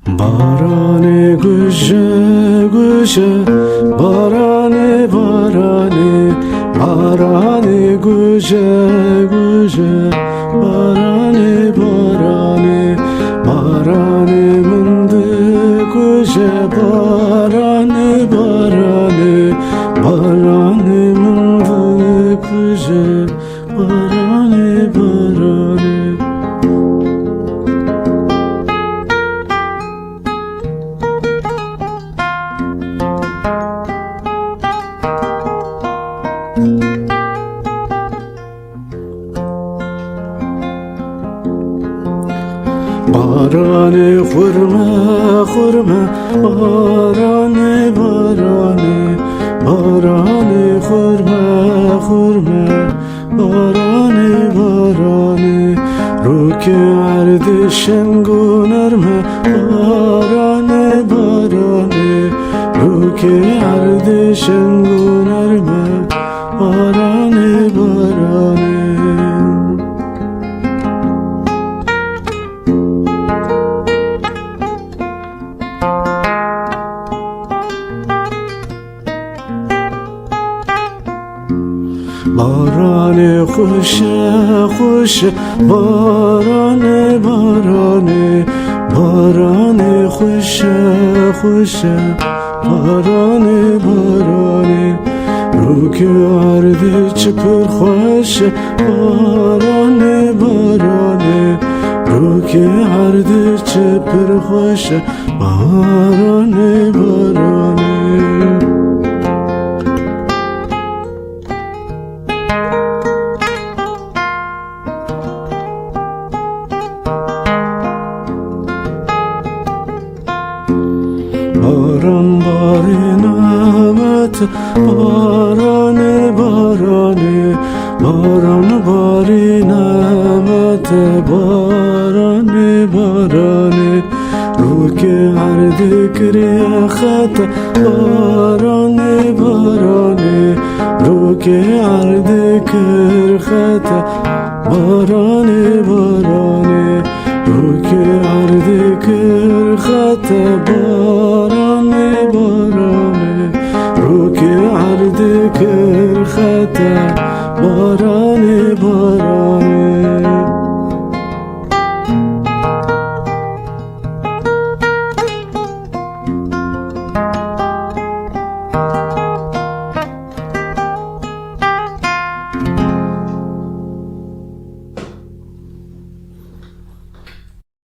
باران گوشه گوشه باران باران باران گوشه گوشه باران باران باران منده گوشه باران باران باران منده گوشه باران باران باران خورما خورما باران باران باران خورما خورما باران باران رو که عرض شنگو نرمه باران باران رو که عرض شنگو نرمه باران باران باران خوش خوش باران باران باران خوش خوش باران باران رو که عرض چپر خوش باران باران رو که عرض چپر خوش باران باران باران باری نعمت باران باران باران باری نعمت باران باران رو که عرض کری خط باران باران رو که عرض کر خط باران باران رو که عرض کر خط باران باران رو که عرض کر خط